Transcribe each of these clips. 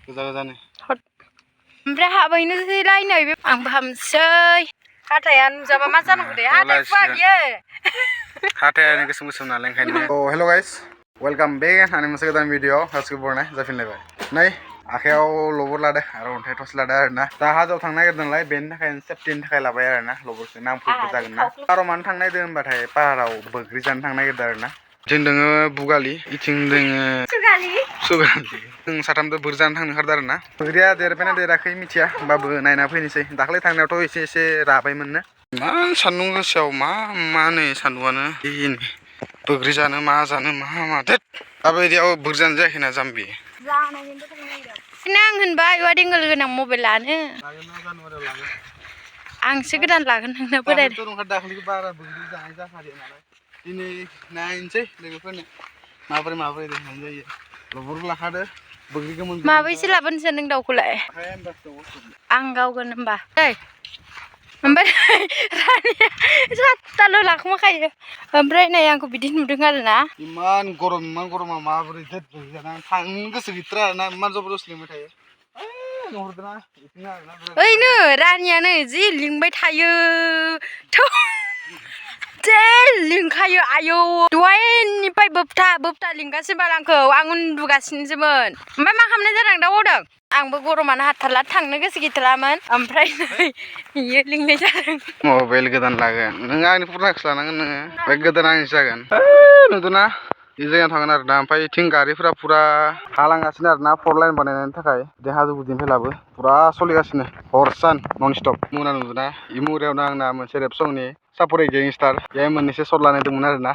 गोजा-गोजानो ओमफ्राय हाबायनोसैलाय नै बे आंबो हामसै हाथाया नुजाबा मा जानांगौ दे हाथाय फुवा बियो हाथायानो गोसोम नालाय ओंखायनो हेल' गाइस वेलकाम बेक होननानै मोनसे गोदान भिडिअ गासिबो बरनाय जाफिनलायबाय नै आखायाव लबर लादों आरो अन्थाइ थस लादों आरोना दा हाजोआव थांनो नागिरदों नालाय बेनि थाखायनो सेफटिनि थाखाय लाबाय आरोना लबरखौ नामफोरबो जागोन ना पाहाराव मानो थांनो नागिरदों होनबाथाय पाहाराव बोग्रि जानो थांनो नागिरदों आरोना जों दोङो बुगालि इथिं दोङो सुगालि जों साथामजों बोर जानो थांनो ओंखारदों आरोना बोग्रिया देरबायना देराखै मिथिया होमबाबो नायना फैनोसै दाख्लै थांनायावथ' एसे राबायमोननो इमान सान्दुं गोसायाव मा नै सान्दुंआनो बोग्रि जानो मा देत दाबायदियाव बोग्रि जानो जायाखैना जाम्बि आं होनबाय वादिंगल गोनां मबाइल लानो आंसो गोदान लागोन नोंनो बोराय दाख्लै बारा बोग्रि जानाय जाखादों नालाय दिनै नायनोसै लोगोफोरनो माबोरै देखायनाय जायो लबरबो लाखादो बोग्रि गोमोन माबैसे लाबोनो सानदों दाउखौलाय आं गावगोन होमबा दै ओमफ्राय रानिया सातताल' लाखोमाखायो ओमफ्राय नै आंखौ बिदि नुदों आरोना इमान गरमा माबोरै देत बोग्रि जाना थांनो गोसो गैथारा आरोना इमान जबरदस्ति लिंबाय थायो ओइनो रानियानो जि लिंबाय थायो थौ जे लिंखायो आयौ दहायनिफ्राय बोबथा लिंगासिनो बाल आंखौ आं उन्दुगासिनोसोमोन ओमफ्राय मा खालामनाय जादों दा बावदों आंबो गरमानो हाथारला थांनो गोसो गैथारामोन ओमफ्राय नै इयो लिंनाय जादों मबाइल गोदान लागोन नोङो आंनि पुरानाखौसो लानांगोन नोङो बे गोदान आंनिसो जागोन नुदोंना बे जायगायाव थांगोन आरो दा ओमफ्राय इथिं गारिफोरा पुरा हालांगासिनो आरोना 4 लाइन बानायनायनि थाखाय बे हाजो गुदिनिफ्राय लाबो पुरा सोलिगासिनो हर सान नन स्टप मुना नुदोंना इ मुरायावनो आंना मोनसे रेप संनि सापरे गेंस्टार बेहाय मोननैसो सर्ट लानाय दंमोन आरोना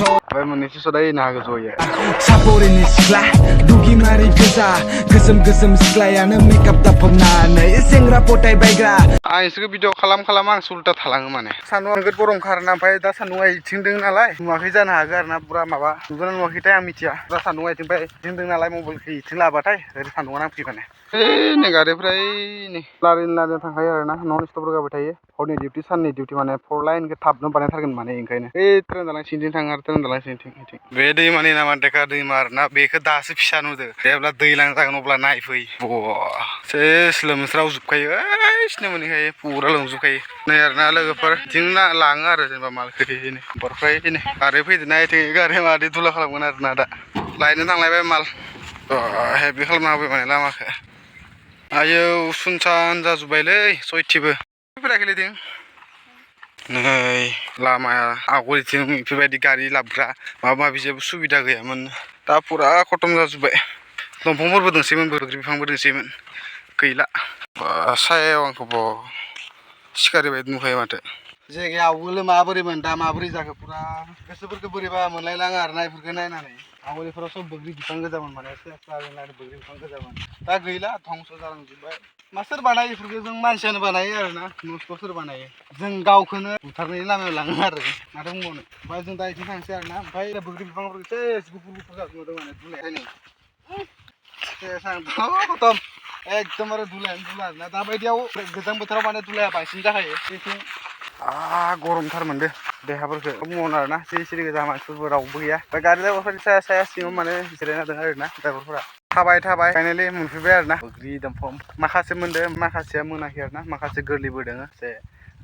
ओमफ्राय मोननैसो सर्ट होनो हागौ जयो सापरेनि सिख्ला दुगिमारि गोजा गोसोम सिख्लायानो मेकआप दाफबनानै सेंग्रा पटाय बायग्रा आं इसोरखौ भिडिअ खालाम आं सुल्टा थालाङो माने सान्दुंआ नोगोद गरम खारोना ओमफ्राय दा सान्दुंआ इथिंदों नालाय नुवाखै जानो हागौ आरोना पुरा माबा नुदोंना नुवाखैथाय आं मिथिया पुरा सान्दुंआ इथिंफ्राय इथिंदों नालाय मबाइलखौ इथिं लाबाथाय ओरै सान्दुंआ नांफैयो माने नै गारिफ्रा नै लारिन थांखायो आरोना नन स्टप रोगाबाय थायो हरनि डिउटि साननि डिउटि माने 4 लाइनखौ थाबनो बानायथारगोन माने ओंखायनो बे ट्रेन दालां सिंथिं थाङो आरो ट्रेन दालां सिंथिं बे दैमानि नामा डेका दैमा आरोना बेखौ दासो फिसा नुदो जेब्ला दैलां जागोन अब्ला नायफै सेस लोमस्रावजोबखायो सिनो मोनहैखायो पुरा लोमजोबखायो नै आरोना लोगोफोर बिथिं लाङो आरो जेनेबा मालखौ बरफ्राय गारि फैदोना इथिं गारि मादै दुला खालामगोन आरोना दा लायनो थांलायबाय माल हेभि खालामना होबाय माने लामाखौ आयौ सुनसान जाजोब्बायलै सयथिबो फैराखैलै इथिं नै लामाया आवगोलथिं बेफोरबायदि गारि लाबग्रा माबा माबि जेबो सुबिदा गैयामोन दा पुरा खतम जाजोब्बाय दंफांफोरबो दोंसोमोन बोग्रि बिफांबो दोंसोमोन गैला सायाव आंखौ सिखारि बायदि नुखायो माथो जायगाया आवगोलो माबोरैमोन दा माबोरै जाखो पुरा गोसोफोरखौ बोरैबा मोनलायलाङो आरोना इफोरखौ नायनानै आवगोलफोराव सब बोग्रि बिफां गोजामोन माने बोग्रि बिफां गोजामोन दा गैला धंस जालांजोब्बाय मा सोर बानायो इफोरखौ जों मानसियानो बानायो आरोना न'खौ सोर बानायो जों गावखौनो बुथारनायनि लामायाव लाङो आरो माथो बुंबावनो ओमफ्राय जों दा इथिं थांसै आरोना ओमफ्राय बोग्रि बिफांफोरखौ सेस गुफुर जाजोबदों माने दुलायनाय खतम एकदमबारे दुलायानो दुला आरोना दाबायदियाव गोजां बोथोराव माने दुलाया बांसिन जाखायो बेथिं गरमथार मोनदो देहाफोरखौ बुंनो आरोना सिरि गोजा मानसिफोरबो रावबो गैया ओमफ्राय गारि ड्राइभारफोरनि साया सिङाव माने जिरायना दं आरोना ड्राइभारफोरा थाबाय फाइनालि मोनफैबाय आरोना बोग्रि दंफां माखासे मोनदों माखासेया मोनाखै आरोना माखासे गोरलैबो दङ एसे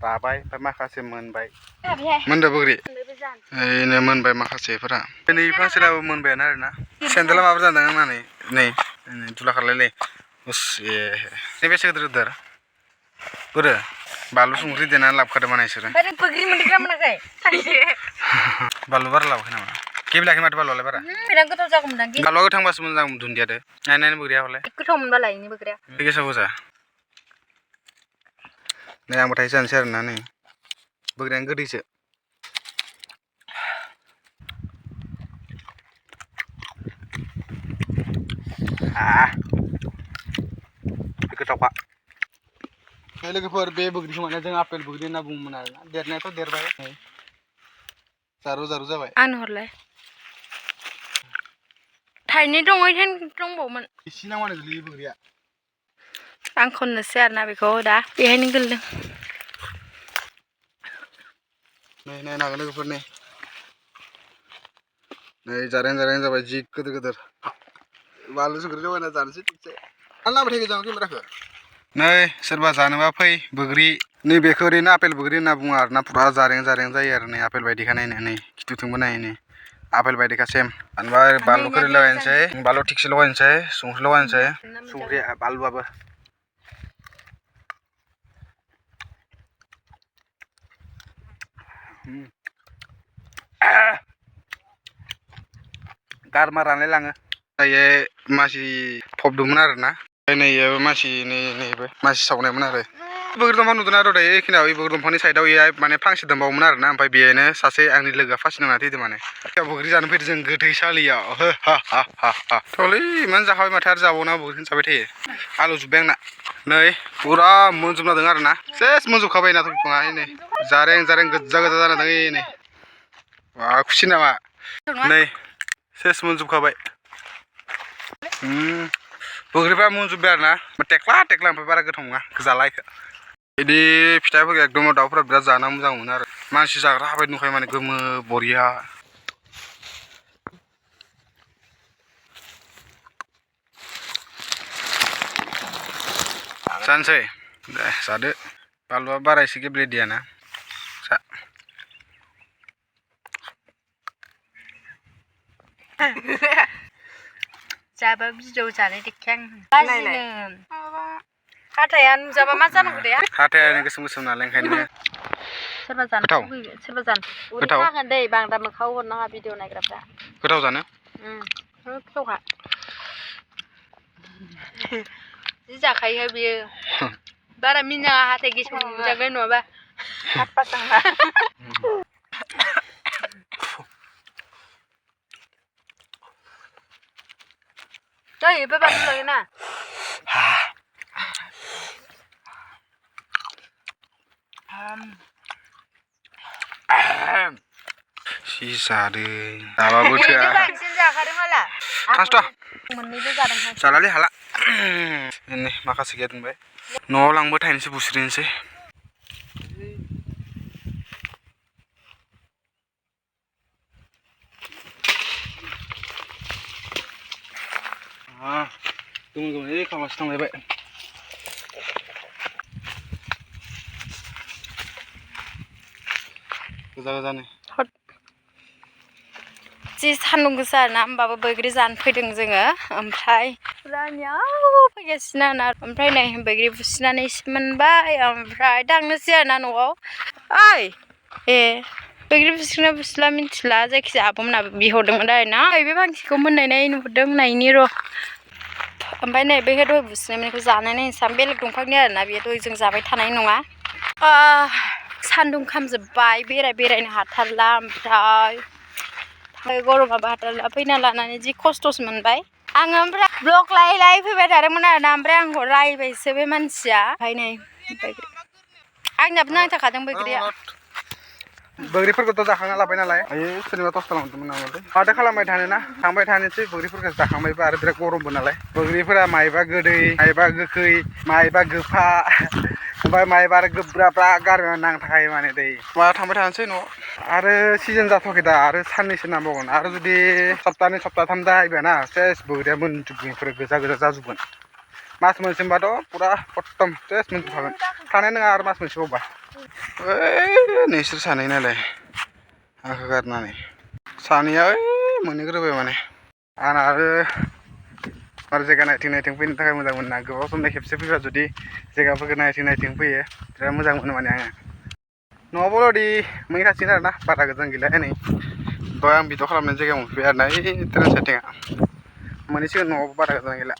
राबाय ओमफ्राय माखासे मोनबाय मोनदो बोग्रि ओइनो मोनबाय माखासेफोरा नै फांसेनाबो मोनबायानो आरोना सेन्देला माबोरै जादों होननानै नै दुला खारलायलै नै बेसे गिदिर बोरो बानलु संख्रि देनानै लाबोखादों माने इसोरो बोग्रि मोनदोंना मोनाखै बानलु बारा लाबोखै नामा गेबलाखै माथो बानलुआलाय बारा गोथाव जागौमोन बानलुआ गोथांबासो मोजां दुन्दियादो नायनानै बोग्रिया हले गोथाव मोनबालाय इनि बोग्रिया गेसाव गोजा नै आंबो थाइसे जानोसै आरोना नै बोग्रियानो गोदैसो गोथावखा लोगोफोर बे बोग्रिखौ माने जों आपेल बोग्रि होनना बुङोमोन आरोना देरनायाथ' देरबाय जारु जाबाय आंनो हरलाय थाइनै दङ इथेन दंबावोमोन इसे नांगौनो गोलैयो बोग्रिया आं खननोसै आरोना बेखौ दा बेहायनो गोलैदों नै नायनो हागोन लोगोफोर नै नै जारें जाबाय जि गोदोर गोदोर बानलु संख्रि लगायना जानोसै थिगसे आं लाबोबाय थायो केमेराखौ नै सोरबा जानोबा फै बोग्रि नैबेखौ ओरैनो आपेल बोग्रि होनना बुङो आरोना पुरा जारें जायो आरो नै आपेल बायदिखा नायनो नै खिथुथिंबो नाय नै आपेल बायदिखा सेम आनबा बानलुखौ ओरै लगायनोसै बानलु थिगसे लगायनोसै संख्रि लगायनोसै संख्रि बानलुआबो गारमा रानलायलाङो दायो मानसि फबदोंमोन आरोना नैयाबो मानसि नैबो मानसि सावनायमोन आरो बोग्रि दंफां नुदों आरो दायो एखिनियाव बोग्रि दंफांनि साइडआव माने फांसे दंबावोमोन आरोना ओमफ्राय बेनो सासे आंनि लोगोआ फासि नांना थैदों माने बोग्रि जानो फैदों जों गोथैसालियाव थलै इमान जाखाबाय माथो आरो जाबावना बोग्रिखौनो जाबाय थायो आलु जोब्बाय आंना नै पुरा मोनजोबना दं आरोना सेस मोनजोबखाबाय नाथ' बिफाङा नै जारें गोजा जाना दं नै वा खुसि नामा नै सेस मोनजोबखाबाय बोग्रिफ्रा मोनजोब्बाय आरोना टेक्ला ओमफ्राय बारा गोथाव नङा जालायखो बिदि फिथाइफोरखौ एकदम दाउफोरा बिराद जाना मोजां मोनो आरो मानसि जाग्रा बायदि नुखायो माने गोमो बरिया जानोसै दे जादो बानलुआ बारा एसे गेब्लेदियाना जा जाबा भिडिअ जानाय देखाय आं हाथाया नुजाबा मा जानांगौ दे हाथायानो गोसोम नालाय ओंखायनो सोरबा जानो लुगैयो सोरबा जानो गोथाव हागोन दै बांद्राय मोखाङाव हरनाङा भिडिअ नायग्राफ्रा गोथाव जानो गोथावखा जि जाखायो बियो बारा मिनाङा हाथाय गेसाव नुजागोन नङाबा दै बे बानलु लायो ना सि जादो जाबाबो थोआ बांसिन जाखादों माला थांसथ' मोननैबो जादों जालालै हाला नै माखासे गैया दोनबाय न'आव लांबो थायनोसै बुस्रिनोसै गोमोन खालामगासिनो थांलायबाय गोजानो जि सान्दुं गोसा आरोना होमबाबो बैग्रि जानो फैदों जोङो ओमफ्राय रानियाव फैगासिनो आरोना ओमफ्राय नै बैग्रि बुसिनानै एसे मोनबाय ओमफ्राय थांनोसै आरोना न'आव ओइ बैग्रि बुसिना बुसिला मिन्थिला जायखिजाया आब'मोना बिहरदोंमोन आरोना बे फांसेखौ मोननाय नुहरदों नायनि र' ओमफ्राय नै बेखौ दहाय बुसिनायखौ जानाय नायनोसै बेलेग दंफांनि आरोना बेयो दहाय जों जाबाय थानाय नङा सान्दुं खामजोब्बाय बेरायनो हाथारला ओमफ्राय गरमाबो हाथारला फैना लानानै जि खस्थ'सो मोनबाय आङो ओमफ्राय ब्लग लायै फैबाय थादोंमोन आरोना ओमफ्राय आंखौ रायबायसो बे मानसिया ओमफ्राय नै आंनाबो नांथाखादों बैग्रिया बोग्रिफोरखौथ' जाखांना लाबाय नालाय आयै सोरनिबा टस्ट खालामदोंमोन नामाथाय माथो खालामबाय थानोना थांबाय थानोसै बोग्रिफोरखौ जाखांबायबा आरो बिराद गरमबो नालाय बोग्रिफोरा मायबा गोदै मायबा गोखै मायबा गोफा ओमफ्राय मायबा आरो गोब्राबा गारमायाव नांथाखायो माने दै मा थांबाय थानोसै न'आव आरो सिजोन जाथ'वाखै दा आरो साननैसो नांबावगोन आरो जुदि सप्तानै सप्ताथाम जाहैबायना सेस बोग्रिया मोनजोबगोन गोजा जाजोबगोन मास मोनसेबाथ' पुरा खत्तम सेस मोनजोबखागोन थानाय नङा आरो मास मोनसेबावबा नोंसोर सानै नालाय आंखौ गारनानै सानैया मोनहैग्रोबाय माने आंना आरो जायगा नायथिं फैनो थाखाय मोजां मोनो ना गोबाव समनि खेबसे फैबा जुदि जायगाफोरखौ नायथिं फैयो बिराद मोजां मोनो माने आङो न'आवबो अलरेडि मोनहैखासिगोन आरोना बारा गोजान गैला नै दहाय आं भिडिअ खालामनाय जायगायाव मोनफैबाय आरोना ट्रेन साइटिंआ मोनहैसिगोन न'आवबो बारा गोजान गैला